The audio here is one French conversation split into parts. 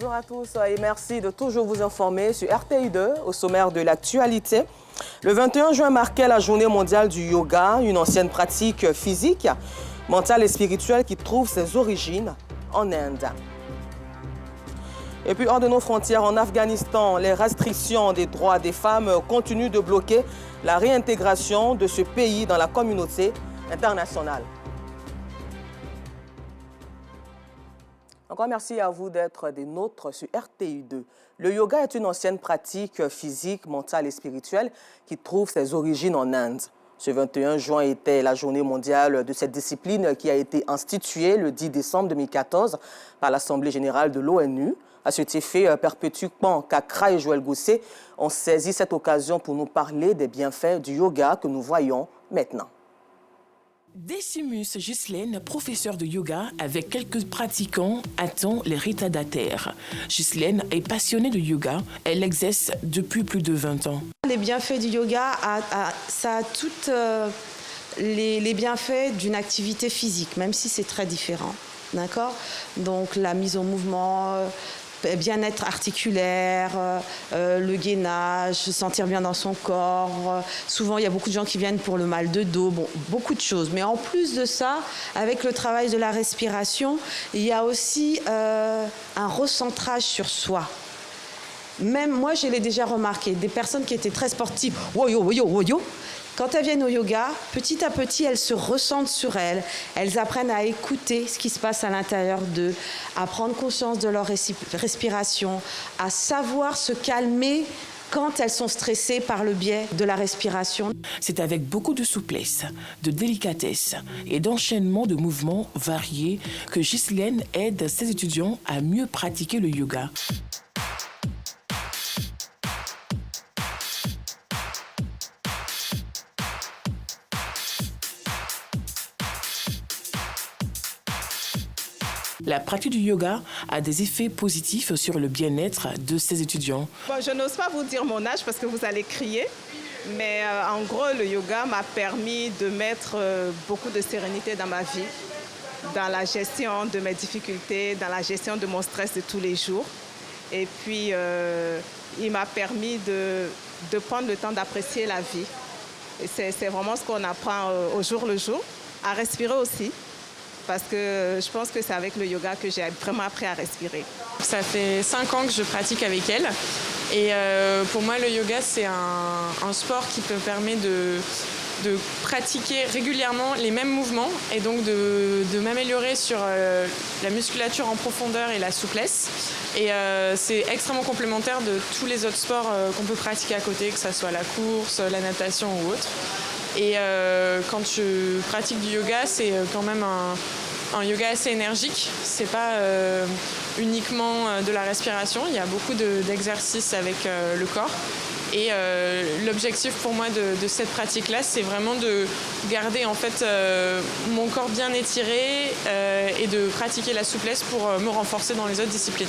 Bonjour à tous et merci de toujours vous informer sur RTI2 au sommaire de l'actualité. Le 21 juin marquait la journée mondiale du yoga, une ancienne pratique physique, mentale et spirituelle qui trouve ses origines en Inde. Et puis hors de nos frontières, en Afghanistan, les restrictions des droits des femmes continuent de bloquer la réintégration de ce pays dans la communauté internationale. Encore merci à vous d'être des nôtres sur RTI2. Le yoga est une ancienne pratique physique, mentale et spirituelle qui trouve ses origines en Inde. Ce 21 juin était la journée mondiale de cette discipline qui a été instituée le 10 décembre 2014 par l'Assemblée générale de l'ONU. À cet effet, Perpétue Pan, Kakra et Joël Gosset ont saisi cette occasion pour nous parler des bienfaits du yoga que nous voyons maintenant. Decimus Ghislaine, professeur de yoga avec quelques pratiquants, attend les retardataires. Ghislaine est passionnée de yoga. Elle exerce depuis plus de 20 ans. Les bienfaits du yoga, ça a tous les bienfaits d'une activité physique, même si c'est très différent. D'accord ? Donc la mise en mouvement, bien-être articulaire, le gainage, se sentir bien dans son corps. Souvent, il y a beaucoup de gens qui viennent pour le mal de dos, bon, beaucoup de choses. Mais en plus de ça, avec le travail de la respiration, il y a aussi un recentrage sur soi. Même moi, je l'ai déjà remarqué, des personnes qui étaient très sportives, woyo, woyo, woyo, quand elles viennent au yoga, petit à petit, elles se ressentent sur elles. Elles apprennent à écouter ce qui se passe à l'intérieur d'eux, à prendre conscience de leur respiration, à savoir se calmer quand elles sont stressées par le biais de la respiration. C'est avec beaucoup de souplesse, de délicatesse et d'enchaînement de mouvements variés que Ghislaine aide ses étudiants à mieux pratiquer le yoga. La pratique du yoga a des effets positifs sur le bien-être de ses étudiants. Bon, je n'ose pas vous dire mon âge parce que vous allez crier, mais en gros, le yoga m'a permis de mettre beaucoup de sérénité dans ma vie, dans la gestion de mes difficultés, dans la gestion de mon stress de tous les jours. Et puis, il m'a permis de prendre le temps d'apprécier la vie. Et c'est vraiment ce qu'on apprend au jour le jour, à respirer aussi. Parce que je pense que c'est avec le yoga que j'ai vraiment appris à respirer. Ça fait 5 ans que je pratique avec elle. Et pour moi, le yoga, c'est un sport qui me permet de pratiquer régulièrement les mêmes mouvements et donc de m'améliorer sur la musculature en profondeur et la souplesse. Et c'est extrêmement complémentaire de tous les autres sports qu'on peut pratiquer à côté, que ce soit la course, la natation ou autre. Et quand je pratique du yoga, c'est quand même un yoga assez énergique. C'est pas uniquement de la respiration. Il y a beaucoup d'exercices avec le corps. Et l'objectif pour moi de cette pratique-là, c'est vraiment de garder en fait mon corps bien étiré et de pratiquer la souplesse pour me renforcer dans les autres disciplines.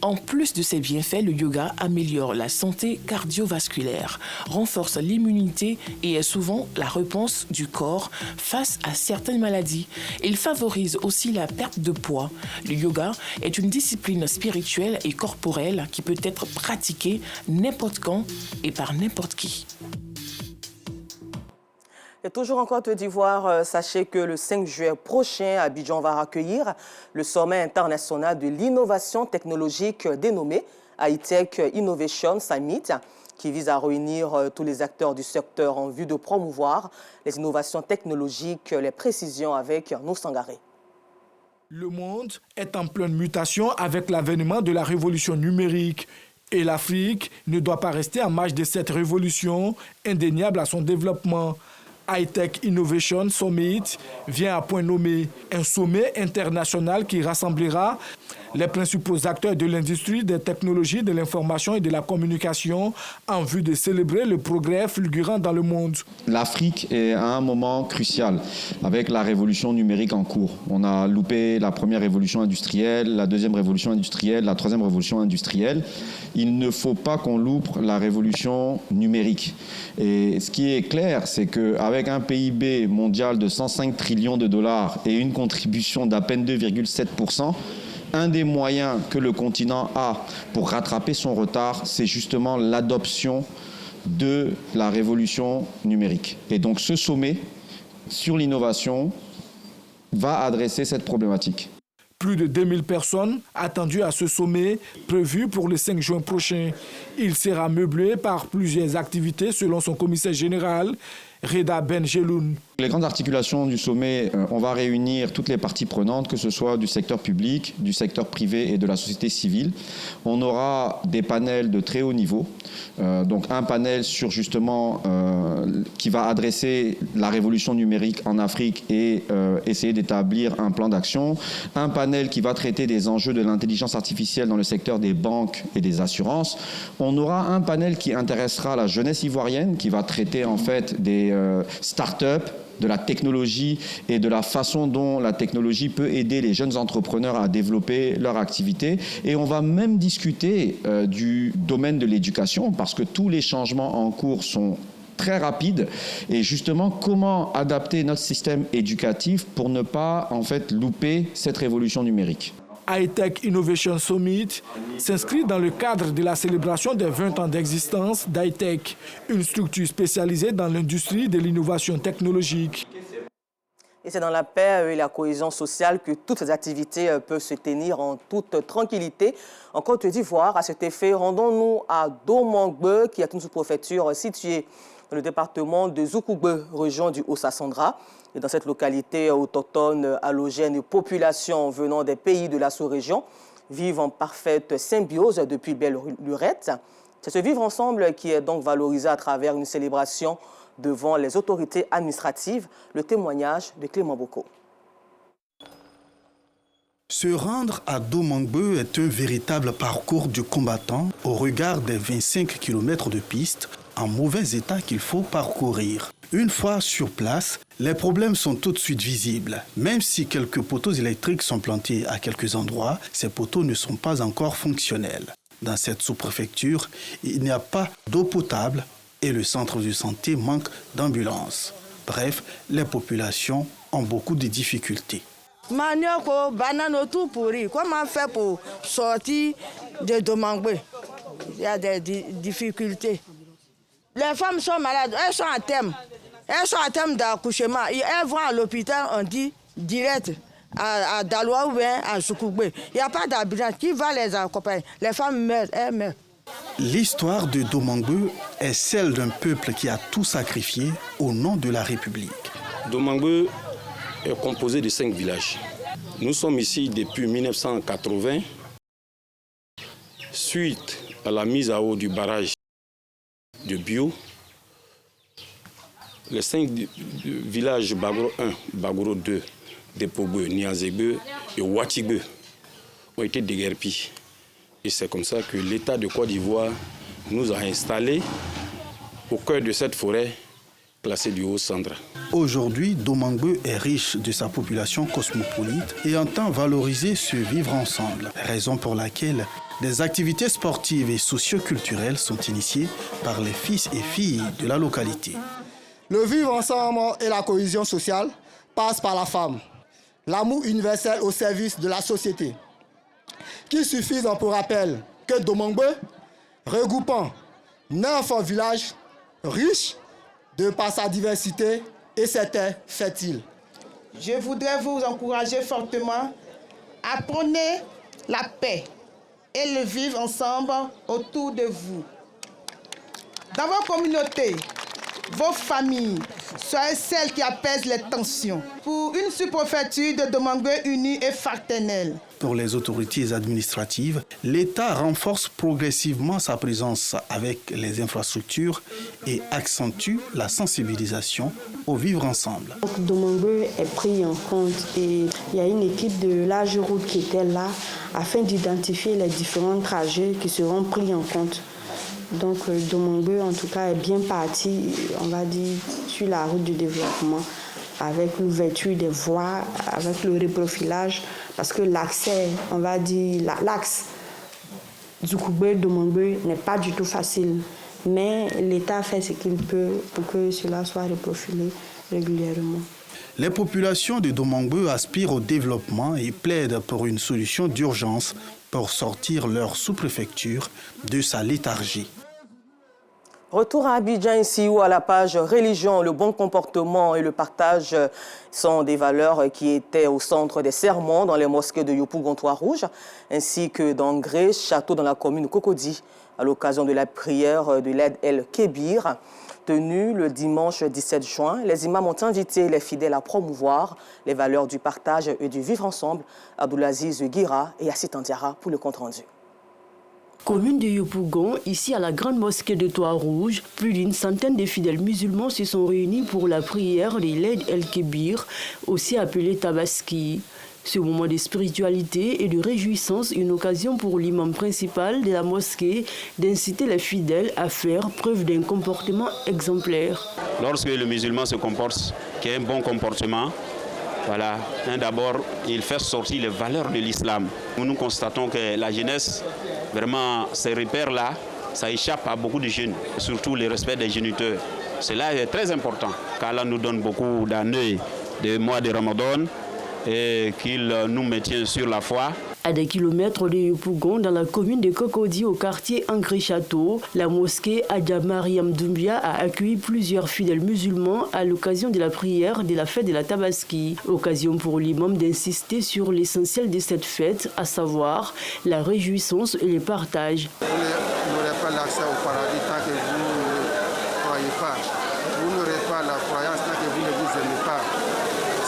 En plus de ses bienfaits, le yoga améliore la santé cardiovasculaire, renforce l'immunité et est souvent la réponse du corps face à certaines maladies. Il favorise aussi la perte de poids. Le yoga est une discipline spirituelle et corporelle qui peut être pratiquée n'importe quand et par n'importe qui. Et toujours en Côte d'Ivoire, sachez que le 5 juillet prochain, Abidjan va accueillir le sommet international de l'innovation technologique dénommé High-Tech Innovation Summit, qui vise à réunir tous les acteurs du secteur en vue de promouvoir les innovations technologiques, les précisions avec nous Sangaré. Le monde est en pleine mutation avec l'avènement de la révolution numérique. Et l'Afrique ne doit pas rester en marge de cette révolution indéniable à son développement. High-Tech Innovation Summit vient à point nommé, un sommet international qui rassemblera les principaux acteurs de l'industrie des technologies de l'information et de la communication en vue de célébrer le progrès fulgurant dans le monde. L'Afrique est à un moment crucial avec la révolution numérique en cours. On a loupé la première révolution industrielle, la deuxième révolution industrielle, la troisième révolution industrielle. Il ne faut pas qu'on loupe la révolution numérique. Et ce qui est clair, c'est qu'avec un PIB mondial de 105 trillions de dollars et une contribution d'à peine 2,7%, un des moyens que le continent a pour rattraper son retard, c'est justement l'adoption de la révolution numérique. Et donc ce sommet sur l'innovation va adresser cette problématique. Plus de 2000 personnes attendues à ce sommet prévu pour le 5 juin prochain. Il sera meublé par plusieurs activités selon son commissaire général, Reda Benjeloun. Les grandes articulations du sommet, on va réunir toutes les parties prenantes, que ce soit du secteur public, du secteur privé et de la société civile. On aura des panels de très haut niveau. Donc un panel sur justement qui va adresser la révolution numérique en Afrique et essayer d'établir un plan d'action. Un panel qui va traiter des enjeux de l'intelligence artificielle dans le secteur des banques et des assurances. On aura un panel qui intéressera la jeunesse ivoirienne, qui va traiter en fait des start-up, de la technologie et de la façon dont la technologie peut aider les jeunes entrepreneurs à développer leur activité. Et on va même discuter du domaine de l'éducation parce que tous les changements en cours sont très rapides et justement comment adapter notre système éducatif pour ne pas en fait louper cette révolution numérique. High-Tech Innovation Summit s'inscrit dans le cadre de la célébration des 20 ans d'existence d'High-Tech, une structure spécialisée dans l'industrie de l'innovation technologique. Et c'est dans la paix et la cohésion sociale que toutes ces activités peuvent se tenir en toute tranquillité. En Côte d'Ivoire, à cet effet, rendons-nous à Domangbe, qui est une sous-préfecture située dans le département de Zoukougbe, région du Haut-Sassandra. Et dans cette localité autochtone, allogène et population venant des pays de la sous-région vivent en parfaite symbiose depuis belle lurette. C'est ce vivre ensemble qui est donc valorisé à travers une célébration devant les autorités administratives. Le témoignage de Clément Boko. Se rendre à Domangbe est un véritable parcours du combattant au regard des 25 km de piste en mauvais état qu'il faut parcourir. Une fois sur place, les problèmes sont tout de suite visibles. Même si quelques poteaux électriques sont plantés à quelques endroits, ces poteaux ne sont pas encore fonctionnels. Dans cette sous-préfecture, il n'y a pas d'eau potable et le centre de santé manque d'ambulances. Bref, les populations ont beaucoup de difficultés. Manioko, banane tout pourri. Comment faire pour sortir de Domangbe? Il y a des difficultés. Les femmes sont malades, elles sont à terme. Elles sont à terme d'accouchement. Elles vont à l'hôpital, on dit, direct, à Daloa ou bien à Zoukougbe. Il n'y a pas d'habitant qui va les accompagner. Les femmes meurent, elles meurent. L'histoire de Domangbe est celle d'un peuple qui a tout sacrifié au nom de la République. Domangbe est composé de 5 villages. Nous sommes ici depuis 1980, suite à la mise à eau du barrage de Bio. Les 5 villages Bagoro 1, Bagoro 2, Depogbe, Niazegbe et Ouatigbe ont été déguerpis. Et c'est comme ça que l'État de Côte d'Ivoire nous a installés au cœur de cette forêt classée du Haut-Sandra. Aujourd'hui, Domangbe est riche de sa population cosmopolite et entend valoriser ce vivre ensemble, raison pour laquelle des activités sportives et socio-culturelles sont initiées par les fils et filles de la localité. Le vivre ensemble et la cohésion sociale passent par la femme, l'amour universel au service de la société. Qu'il suffise pour rappel que Domangbe, regroupant 9 villages riches de par sa diversité et ses terres fertiles. Je voudrais vous encourager fortement à prôner la paix et le vivre ensemble autour de vous. Dans vos communautés, vos familles, soyez celles qui apaisent les tensions pour une sous-préfecture de Domangbe unie et fraternelle. Pour les autorités administratives, l'État renforce progressivement sa présence avec les infrastructures et accentue la sensibilisation au vivre ensemble. Domangbe est pris en compte et il y a une équipe de large route qui était là afin d'identifier les différents trajets qui seront pris en compte. Donc Domangbe en tout cas est bien parti, on va dire, sur la route du développement avec l'ouverture des voies, avec le reprofilage, parce que l'accès, on va dire, l'axe Zoukougbe-Domangbe n'est pas du tout facile. Mais l'État fait ce qu'il peut pour que cela soit reprofilé régulièrement. Les populations de Domangbe aspirent au développement et plaident pour une solution d'urgence pour sortir leur sous-préfecture de sa léthargie. Retour à Abidjan ici où à la page religion, le bon comportement et le partage sont des valeurs qui étaient au centre des sermons dans les mosquées de Yopougon-Trois-Rouges ainsi que dans Gré, château dans la commune Cocody à l'occasion de la prière de l'Aid el-Kébir tenue le dimanche 17 juin. Les imams ont invité les fidèles à promouvoir les valeurs du partage et du vivre ensemble. Abdoulaziz Guira et Assit Andiara pour le compte-rendu. Commune de Yopougon, ici à la grande mosquée de Trois-Rouges, plus d'une centaine de fidèles musulmans se sont réunis pour la prière de l'Aid el-Kébir, aussi appelée Tabaski. Ce moment de spiritualité et de réjouissance est une occasion pour l'imam principal de la mosquée d'inciter les fidèles à faire preuve d'un comportement exemplaire. Lorsque le musulman se comporte, qui a un bon comportement, voilà, d'abord, il fait sortir les valeurs de l'islam. Nous constatons que la jeunesse, vraiment, ces repères-là, ça échappe à beaucoup de jeunes, surtout le respect des géniteurs. Cela est très important, car Allah nous donne beaucoup d'années de mois de Ramadan et qu'il nous maintient sur la foi. À des kilomètres de Yopougon, dans la commune de Cocody, au quartier Angré-Château, la mosquée Adja Mariam Doumbia a accueilli plusieurs fidèles musulmans à l'occasion de la prière de la fête de la Tabaski. Occasion pour l'imam d'insister sur l'essentiel de cette fête, à savoir la réjouissance et le partage. Vous n'aurez pas l'accès au paradis tant que vous ne croyez pas. Vous n'aurez pas la croyance tant que vous ne vous aimez pas.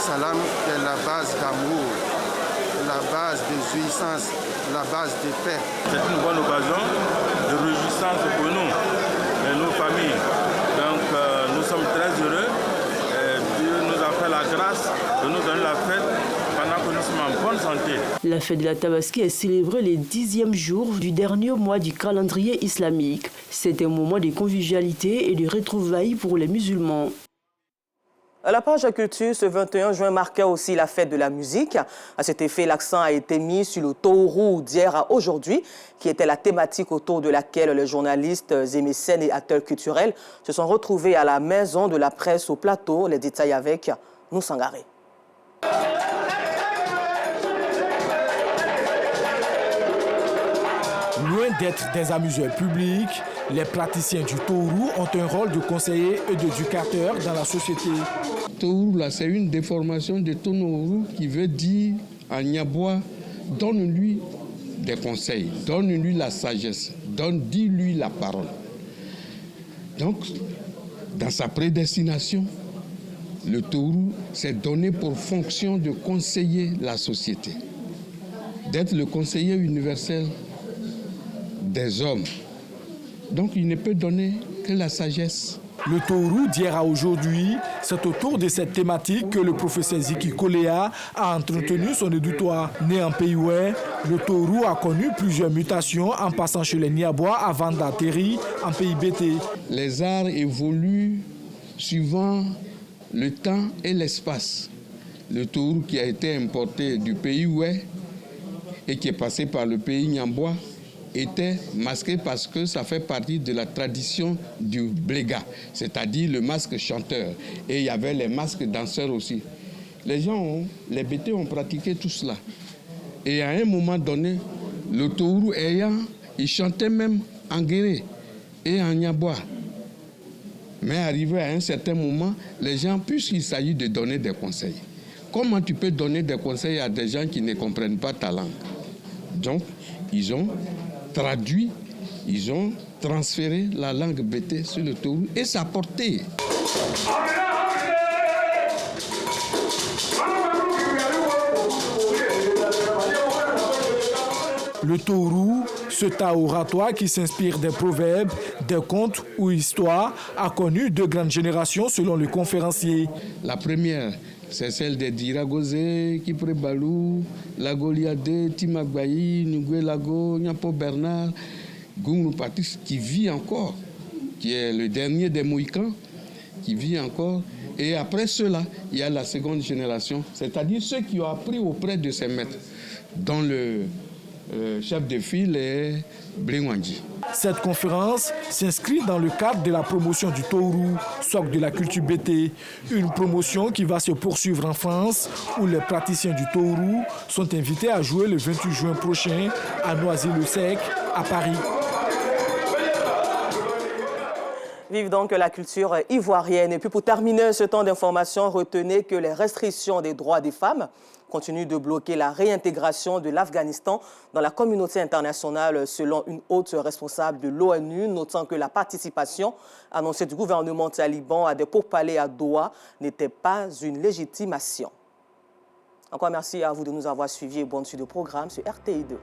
Salam est la base d'amour, la base de jouissance, la base de paix. C'est une bonne occasion de réjouissance pour nous et nos familles. Donc nous sommes très heureux. Dieu nous a fait la grâce de nous donner la fête pendant que nous sommes en bonne santé. La fête de la Tabaski est célébrée le 10e jour du dernier mois du calendrier islamique. C'est un moment de convivialité et de retrouvailles pour les musulmans. À la page culture, ce 21 juin marquait aussi la fête de la musique. À cet effet, l'accent a été mis sur le Tourou d'hier à aujourd'hui, qui était la thématique autour de laquelle les journalistes et mécènes et acteurs culturels se sont retrouvés à la maison de la presse au plateau. Les détails avec nous Sangaré. Loin d'être des amuseurs publics, les praticiens du Tourou ont un rôle de conseillers et d'éducateurs dans la société. Tourou, là, c'est une déformation de Tonourou qui veut dire à Niabois, donne-lui des conseils, donne-lui la sagesse, dis-lui la parole. Donc, dans sa prédestination, le Tourou s'est donné pour fonction de conseiller la société, d'être le conseiller universel des hommes. Donc il ne peut donner que la sagesse. Le Tourou d'hier à aujourd'hui, c'est autour de cette thématique que le professeur Ziki Koléa a entretenu son auditoire. Né en Pays Oué, le Tourou a connu plusieurs mutations en passant chez les Niabois avant d'atterrir en Pays Bété. Les arts évoluent suivant le temps et l'espace. Le Tourou qui a été importé du Pays Oué et qui est passé par le pays Niambois était masqué parce que ça fait partie de la tradition du bléga, c'est-à-dire le masque chanteur. Et il y avait les masques danseurs aussi. Les gens, les Bétés ont pratiqué tout cela. Et à un moment donné, le Tourou il chantait même en guéré et en niabois. Mais arrivé à un certain moment, les gens, puisqu'il s'agit de donner des conseils, comment tu peux donner des conseils à des gens qui ne comprennent pas ta langue? Donc, ils ont traduit, ils ont transféré la langue bété sur le Tourou et sa portée. Le Tourou, ce tas oratoire qui s'inspire des proverbes, des contes ou histoires, a connu deux grandes générations selon le conférencier. La première, c'est celle des Diragosé, Kiprebalou, Lagoliade, Timagbayi, Nugwe Lago, Nyapo Bernard, Goungou Patis, qui vit encore, qui est le dernier des Mohicans, qui vit encore. Et après cela, il y a la seconde génération, c'est-à-dire ceux qui ont appris auprès de ces maîtres, dont le chef de file est Blingwandji. Cette conférence s'inscrit dans le cadre de la promotion du Tourou, socle de la culture BT, une promotion qui va se poursuivre en France où les praticiens du Tourou sont invités à jouer le 28 juin prochain à Noisy-le-Sec, à Paris. Vive donc la culture ivoirienne. Et puis pour terminer ce temps d'information, retenez que les restrictions des droits des femmes continuent de bloquer la réintégration de l'Afghanistan dans la communauté internationale, selon une haute responsable de l'ONU, notant que la participation annoncée du gouvernement taliban à des pourparlers à Doha n'était pas une légitimation. Encore merci à vous de nous avoir suivis et bonne suite de programme sur RTI2.